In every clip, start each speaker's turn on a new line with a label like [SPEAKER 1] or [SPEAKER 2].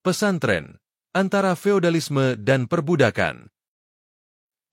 [SPEAKER 1] Pesantren, antara feodalisme dan perbudakan.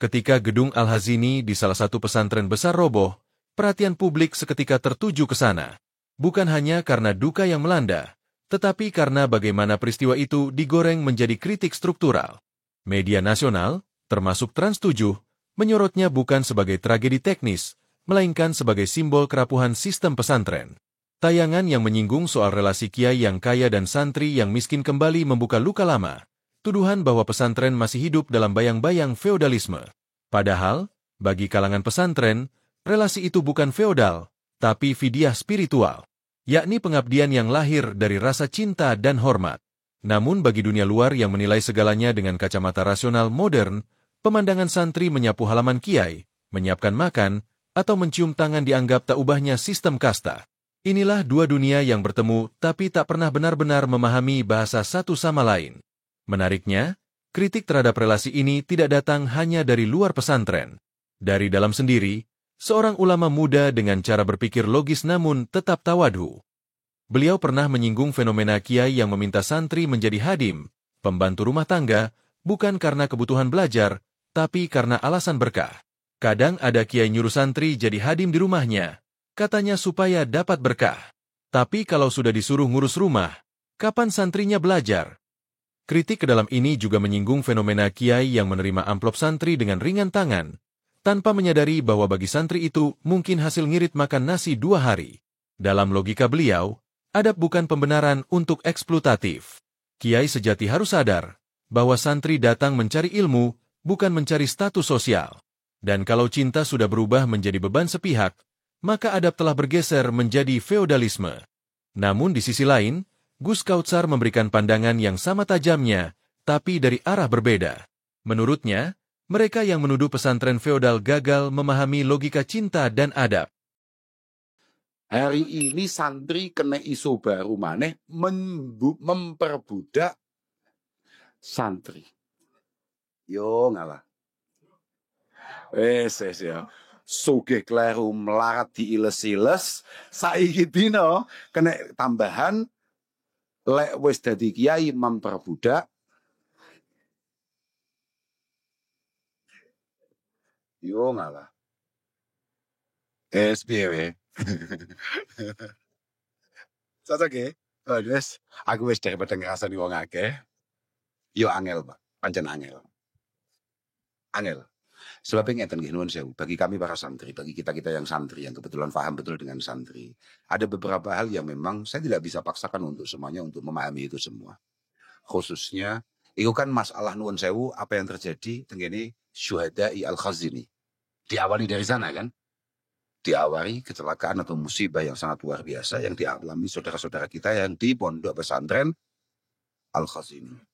[SPEAKER 1] Ketika gedung Al-Hazini di salah satu pesantren besar roboh, perhatian publik seketika tertuju ke sana. Bukan hanya karena duka yang melanda, tetapi karena bagaimana peristiwa itu digoreng menjadi kritik struktural. Media nasional, termasuk Trans 7, menyorotnya bukan sebagai tragedi teknis, melainkan sebagai simbol kerapuhan sistem pesantren. Tayangan yang menyinggung soal relasi kiai yang kaya dan santri yang miskin kembali membuka luka lama. Tuduhan bahwa pesantren masih hidup dalam bayang-bayang feodalisme. Padahal, bagi kalangan pesantren, relasi itu bukan feodal, tapi fidyah spiritual, yakni pengabdian yang lahir dari rasa cinta dan hormat. Namun bagi dunia luar yang menilai segalanya dengan kacamata rasional modern, pemandangan santri menyapu halaman kiai, menyiapkan makan, atau mencium tangan dianggap tak ubahnya sistem kasta. Inilah dua dunia yang bertemu tapi tak pernah benar-benar memahami bahasa satu sama lain. Menariknya, kritik terhadap relasi ini tidak datang hanya dari luar pesantren. Dari dalam sendiri, seorang ulama muda dengan cara berpikir logis namun tetap tawadhu. Beliau pernah menyinggung fenomena kiai yang meminta santri menjadi hadim, pembantu rumah tangga, bukan karena kebutuhan belajar, tapi karena alasan berkah. Kadang ada kiai nyuruh santri jadi hadim di rumahnya, katanya supaya dapat berkah. Tapi kalau sudah disuruh ngurus rumah, kapan santrinya belajar? Kritik ke dalam ini juga menyinggung fenomena kiai yang menerima amplop santri dengan ringan tangan, tanpa menyadari bahwa bagi santri itu mungkin hasil ngirit makan nasi 2 hari. Dalam logika beliau, adab bukan pembenaran untuk eksploitatif. Kiai sejati harus sadar bahwa santri datang mencari ilmu, bukan mencari status sosial. Dan kalau cinta sudah berubah menjadi beban sepihak, maka adab telah bergeser menjadi feodalisme. Namun di sisi lain, Gus Kautsar memberikan pandangan yang sama tajamnya, tapi dari arah berbeda. Menurutnya, mereka yang menuduh pesantren feodal gagal memahami logika cinta dan adab.
[SPEAKER 2] Hari ini santri kena isu baru maneh memperbudak santri. Yo ngalah. Wes ya. Sugih kleru melarat diiles-iles, saiki dina kena tambahan lek wis dadi kiai memperbudak. Yo ngalah. SPW. Cocok ya? Wes, aku wis daripada ngrasani wong akeh. Yo angel, Pak. Pancen angel. Angel. Sebabnya ngeten nggih nuwun sewu, bagi kami para santri, bagi kita-kita yang santri yang kebetulan paham betul dengan santri, ada beberapa hal yang memang saya tidak bisa paksakan untuk semuanya untuk memahami itu semua. Khususnya itu kan masalah nuwun sewu apa yang terjadi tenggene syuhada'i Al-Khazini. Diawali dari sana kan? Diawali kecelakaan atau musibah yang sangat luar biasa yang dialami saudara-saudara kita yang di pondok pesantren Al-Khazini.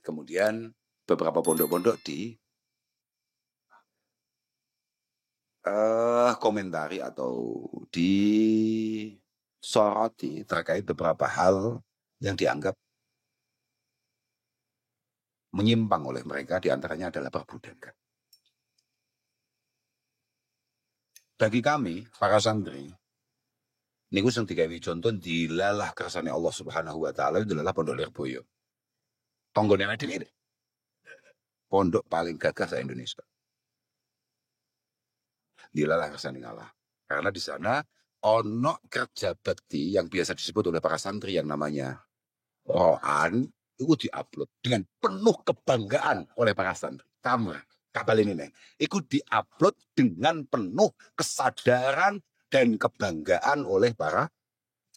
[SPEAKER 2] Kemudian beberapa pondok-pondok di komentari atau disoroti terkait beberapa hal yang dianggap menyimpang oleh mereka, diantaranya adalah perbudakan. Bagi kami, para santri, niku sing digawe contoh dilalah kersane Allah Subhanahu wa taala dilalah Pondok Lirboyo. Tonggone awake dhewe. Pondok paling gagah se Indonesia. Dilalah kersane Allah. Karena di sana ono kerja bakti yang biasa disebut oleh para santri yang namanya Rohan itu diupload dengan penuh kebanggaan oleh para santri. Kamu kapal ini nih, itu diupload dengan penuh kesadaran dan kebanggaan oleh para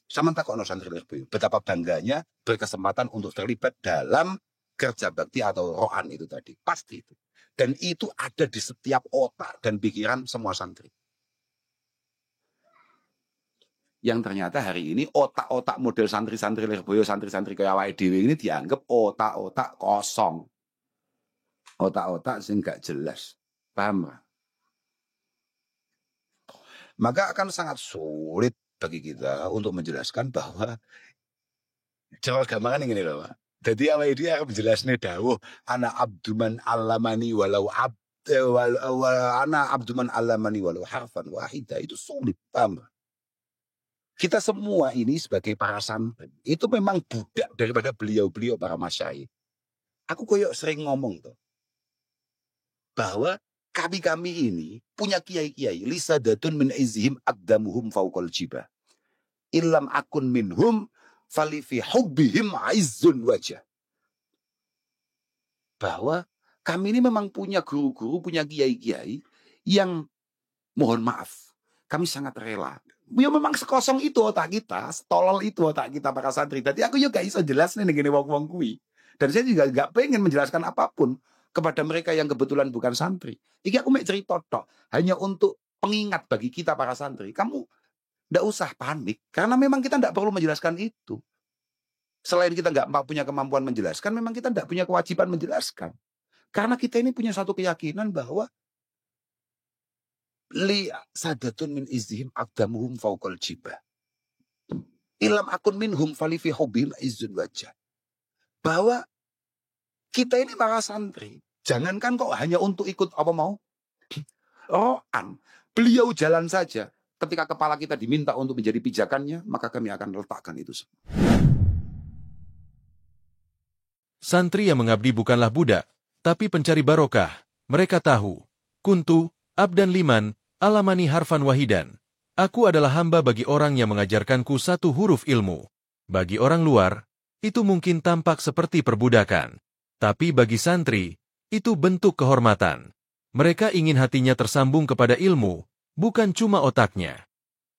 [SPEAKER 2] samanta kono santri Lirboyo. Betapa bangganya berkesempatan untuk terlibat dalam kerja bakti atau rohan itu tadi. Pasti itu. Dan itu ada di setiap otak dan pikiran semua santri. Yang ternyata hari ini otak-otak model santri-santri Lirboyo, santri-santri kayak awake dhewe ini dianggap otak-otak kosong. Otak-otak sing gak jelas. Paham gak? Maka akan sangat sulit bagi kita untuk menjelaskan bahwa cara gampangan ini loh, Pak. Jadi awake dhewe arep menjelasne dawuh ana abduman allamani walau ana abduman allamani walau harfan wahida itu sulit, paham? Kita semua ini sebagai para santri, itu memang budak daripada beliau-beliau para masyayikh. Aku koyok sering ngomong tuh, bahwa kami-kami ini punya kiai-kiai, lisadatun min izhim aqdamuhum fauqal jibah. Illam akun minhum falifi hubbihim aizzun wajah. Bahwa kami ini memang punya guru-guru, punya kiai-kiai yang mohon maaf, kami sangat rela. Ya memang sekosong itu otak kita, setolol itu otak kita para santri. Jadi aku juga iso jelas nih gini wong-wong kui. Dan saya juga gak pengen menjelaskan apapun kepada mereka yang kebetulan bukan santri. Iki aku mek cerita tok, hanya untuk pengingat bagi kita para santri. Kamu ndak usah panik, karena memang kita ndak perlu menjelaskan itu. Selain kita nggak punya kemampuan menjelaskan, memang kita ndak punya kewajiban menjelaskan. Karena kita ini punya satu keyakinan bahwa li sadatun min izhim aqdamuhum fauqal jibah. Ilam akun minhum falifi hubim izzun wajah. Bahwa kita ini para santri, jangankan kok hanya untuk ikut apa mau. Rohan, beliau jalan saja. Ketika kepala kita diminta untuk menjadi pijakannya, maka kami akan letakkan itu semua.
[SPEAKER 1] Santri yang mengabdi bukanlah budak, tapi pencari barokah. Mereka tahu, kuntu, abdan liman, alamani harfan wahidan. Aku adalah hamba bagi orang yang mengajarkanku satu huruf ilmu. Bagi orang luar, itu mungkin tampak seperti perbudakan. Tapi bagi santri, itu bentuk kehormatan. Mereka ingin hatinya tersambung kepada ilmu, bukan cuma otaknya.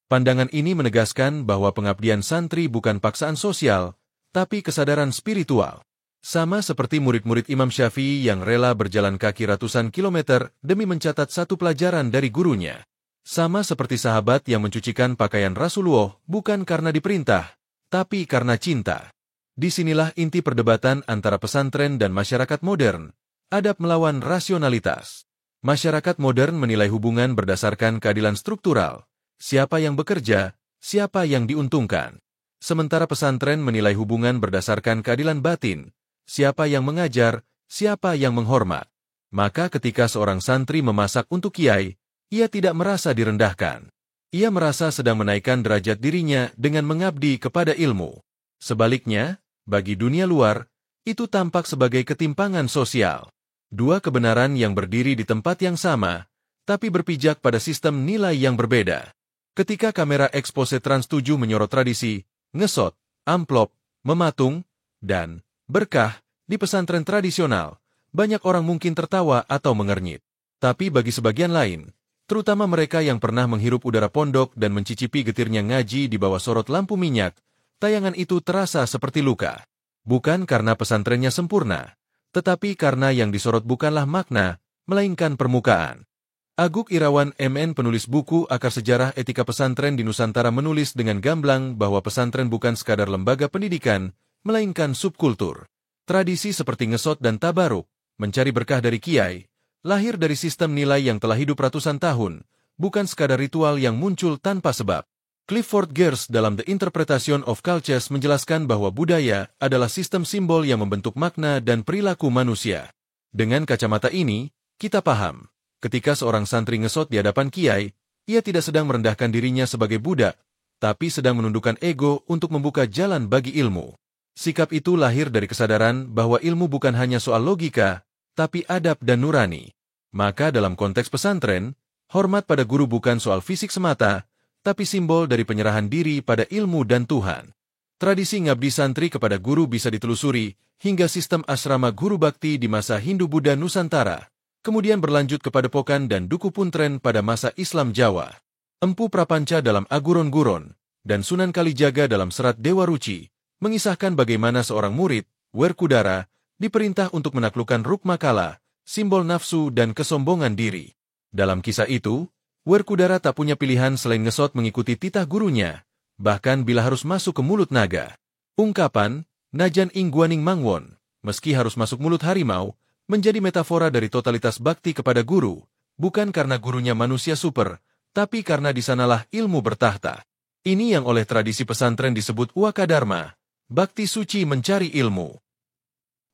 [SPEAKER 1] Pandangan ini menegaskan bahwa pengabdian santri bukan paksaan sosial, tapi kesadaran spiritual. Sama seperti murid-murid Imam Syafi'i yang rela berjalan kaki ratusan kilometer demi mencatat satu pelajaran dari gurunya. Sama seperti sahabat yang mencucikan pakaian Rasulullah bukan karena diperintah, tapi karena cinta. Disinilah inti perdebatan antara pesantren dan masyarakat modern, adab melawan rasionalitas. Masyarakat modern menilai hubungan berdasarkan keadilan struktural, siapa yang bekerja, siapa yang diuntungkan. Sementara pesantren menilai hubungan berdasarkan keadilan batin, siapa yang mengajar, siapa yang menghormat. Maka ketika seorang santri memasak untuk kiai, ia tidak merasa direndahkan. Ia merasa sedang menaikkan derajat dirinya dengan mengabdi kepada ilmu. Sebaliknya, bagi dunia luar, itu tampak sebagai ketimpangan sosial. Dua kebenaran yang berdiri di tempat yang sama, tapi berpijak pada sistem nilai yang berbeda. Ketika kamera expose Trans 7 menyorot tradisi, ngesot, amplop, mematung, dan berkah di pesantren tradisional, banyak orang mungkin tertawa atau mengernyit. Tapi bagi sebagian lain, terutama mereka yang pernah menghirup udara pondok dan mencicipi getirnya ngaji di bawah sorot lampu minyak, tayangan itu terasa seperti luka. Bukan karena pesantrennya sempurna, tetapi karena yang disorot bukanlah makna, melainkan permukaan. Aguk Irawan MN, penulis buku Akar Sejarah Etika Pesantren di Nusantara, menulis dengan gamblang bahwa pesantren bukan sekadar lembaga pendidikan, melainkan subkultur. Tradisi seperti ngesot dan tabaruk, mencari berkah dari kiai, lahir dari sistem nilai yang telah hidup ratusan tahun, bukan sekadar ritual yang muncul tanpa sebab. Clifford Geertz dalam The Interpretation of Cultures menjelaskan bahwa budaya adalah sistem simbol yang membentuk makna dan perilaku manusia. Dengan kacamata ini, kita paham, ketika seorang santri ngesot di hadapan kiai, ia tidak sedang merendahkan dirinya sebagai budak, tapi sedang menundukkan ego untuk membuka jalan bagi ilmu. Sikap itu lahir dari kesadaran bahwa ilmu bukan hanya soal logika, tapi adab dan nurani. Maka dalam konteks pesantren, hormat pada guru bukan soal fisik semata, tapi simbol dari penyerahan diri pada ilmu dan Tuhan. Tradisi ngabdi santri kepada guru bisa ditelusuri hingga sistem asrama guru bakti di masa Hindu-Buddha Nusantara, kemudian berlanjut ke Padepokan dan Duku Puntren pada masa Islam Jawa. Empu Prapanca dalam Aguron-Guron, dan Sunan Kalijaga dalam Serat Dewa Ruci, mengisahkan bagaimana seorang murid, Werkudara, diperintah untuk menaklukkan Rukmakala, simbol nafsu dan kesombongan diri. Dalam kisah itu, Werkudara tak punya pilihan selain ngesot mengikuti titah gurunya, bahkan bila harus masuk ke mulut naga. Ungkapan, Najan ing guaning mangwon, meski harus masuk mulut harimau, menjadi metafora dari totalitas bakti kepada guru, bukan karena gurunya manusia super, tapi karena di sanalah ilmu bertahta. Ini yang oleh tradisi pesantren disebut Wakadharma, bakti suci mencari ilmu.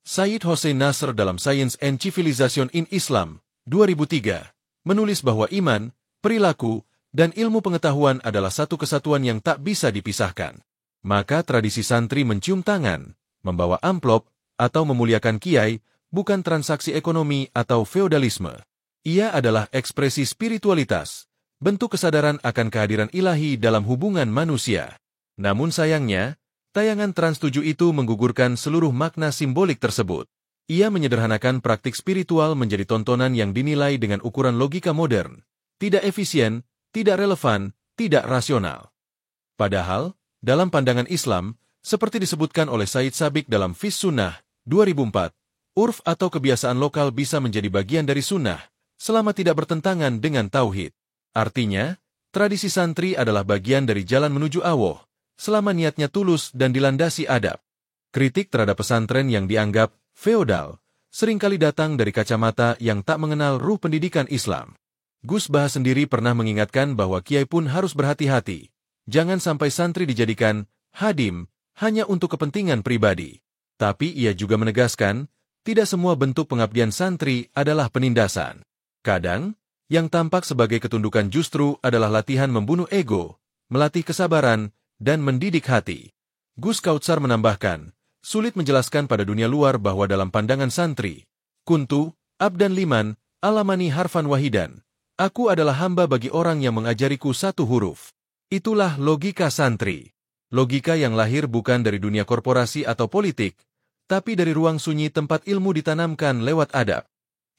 [SPEAKER 1] Sayyid Hossein Nasr dalam Science and Civilization in Islam, 2003, menulis bahwa iman, perilaku, dan ilmu pengetahuan adalah satu kesatuan yang tak bisa dipisahkan. Maka tradisi santri mencium tangan, membawa amplop, atau memuliakan kiai, bukan transaksi ekonomi atau feodalisme. Ia adalah ekspresi spiritualitas, bentuk kesadaran akan kehadiran ilahi dalam hubungan manusia. Namun sayangnya, tayangan Trans 7 itu menggugurkan seluruh makna simbolik tersebut. Ia menyederhanakan praktik spiritual menjadi tontonan yang dinilai dengan ukuran logika modern, tidak efisien, tidak relevan, tidak rasional. Padahal, dalam pandangan Islam, seperti disebutkan oleh Said Sabiq dalam Fis Sunnah 2004, urf atau kebiasaan lokal bisa menjadi bagian dari sunnah, selama tidak bertentangan dengan tauhid. Artinya, tradisi santri adalah bagian dari jalan menuju Allah, selama niatnya tulus dan dilandasi adab. Kritik terhadap pesantren yang dianggap feodal seringkali datang dari kacamata yang tak mengenal ruh pendidikan Islam. Gus Bah sendiri pernah mengingatkan bahwa kiai pun harus berhati-hati. Jangan sampai santri dijadikan hadim hanya untuk kepentingan pribadi. Tapi ia juga menegaskan, tidak semua bentuk pengabdian santri adalah penindasan. Kadang, yang tampak sebagai ketundukan justru adalah latihan membunuh ego, melatih kesabaran, dan mendidik hati. Gus Kautsar menambahkan, sulit menjelaskan pada dunia luar bahwa dalam pandangan santri, kuntu, abdan liman, alamani harfan wahidan, aku adalah hamba bagi orang yang mengajariku satu huruf. Itulah logika santri. Logika yang lahir bukan dari dunia korporasi atau politik, tapi dari ruang sunyi tempat ilmu ditanamkan lewat adab.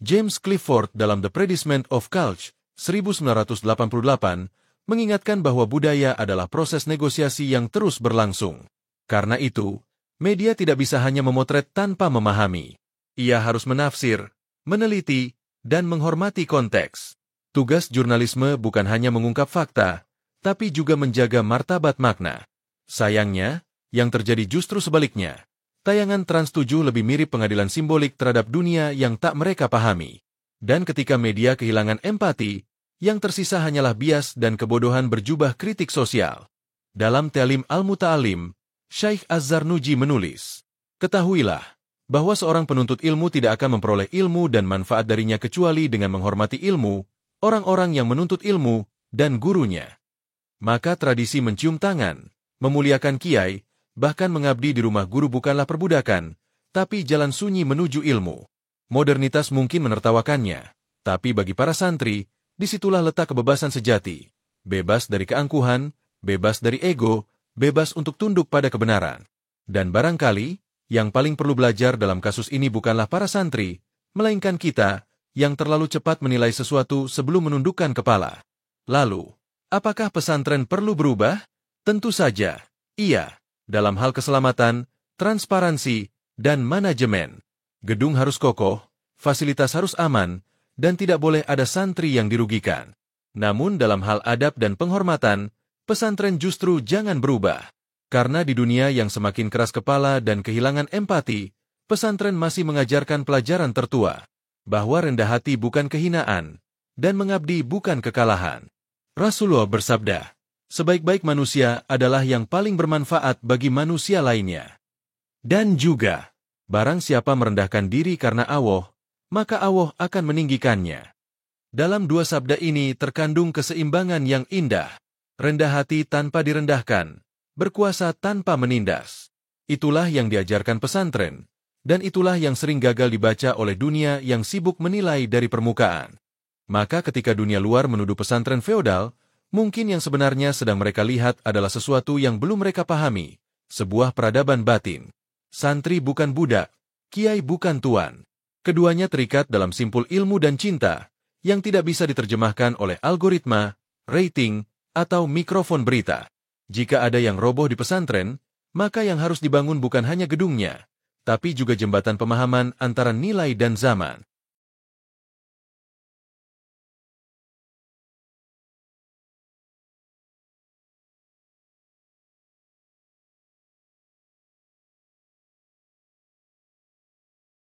[SPEAKER 1] James Clifford dalam The Predicament of Culture, 1988, mengingatkan bahwa budaya adalah proses negosiasi yang terus berlangsung. Karena itu, media tidak bisa hanya memotret tanpa memahami. Ia harus menafsir, meneliti, dan menghormati konteks. Tugas jurnalisme bukan hanya mengungkap fakta, tapi juga menjaga martabat makna. Sayangnya, yang terjadi justru sebaliknya. Tayangan Trans 7 lebih mirip pengadilan simbolik terhadap dunia yang tak mereka pahami. Dan ketika media kehilangan empati, yang tersisa hanyalah bias dan kebodohan berjubah kritik sosial. Dalam Ta'lim Al-Muta'alim, Syekh Az-Zarnuji menulis, ketahuilah bahwa seorang penuntut ilmu tidak akan memperoleh ilmu dan manfaat darinya kecuali dengan menghormati ilmu, orang-orang yang menuntut ilmu, dan gurunya. Maka tradisi mencium tangan, memuliakan kiai, bahkan mengabdi di rumah guru bukanlah perbudakan, tapi jalan sunyi menuju ilmu. Modernitas mungkin menertawakannya, tapi bagi para santri, disitulah letak kebebasan sejati. Bebas dari keangkuhan, bebas dari ego, bebas untuk tunduk pada kebenaran. Dan barangkali, yang paling perlu belajar dalam kasus ini bukanlah para santri, melainkan kita, yang terlalu cepat menilai sesuatu sebelum menundukkan kepala. Lalu, apakah pesantren perlu berubah? Tentu saja, iya. Dalam hal keselamatan, transparansi, dan manajemen. Gedung harus kokoh, fasilitas harus aman, dan tidak boleh ada santri yang dirugikan. Namun dalam hal adab dan penghormatan, pesantren justru jangan berubah. Karena di dunia yang semakin keras kepala dan kehilangan empati, pesantren masih mengajarkan pelajaran tertua, bahwa rendah hati bukan kehinaan, dan mengabdi bukan kekalahan. Rasulullah bersabda, sebaik-baik manusia adalah yang paling bermanfaat bagi manusia lainnya. Dan juga, barang siapa merendahkan diri karena Allah, maka Allah akan meninggikannya. Dalam dua sabda ini terkandung keseimbangan yang indah, rendah hati tanpa direndahkan, berkuasa tanpa menindas. Itulah yang diajarkan pesantren, dan itulah yang sering gagal dibaca oleh dunia yang sibuk menilai dari permukaan. Maka ketika dunia luar menuduh pesantren feodal, mungkin yang sebenarnya sedang mereka lihat adalah sesuatu yang belum mereka pahami, sebuah peradaban batin. Santri bukan budak, kiai bukan tuan. Keduanya terikat dalam simpul ilmu dan cinta, yang tidak bisa diterjemahkan oleh algoritma, rating, atau mikrofon berita. Jika ada yang roboh di pesantren, maka yang harus dibangun bukan hanya gedungnya, tapi juga jembatan pemahaman antara nilai dan zaman.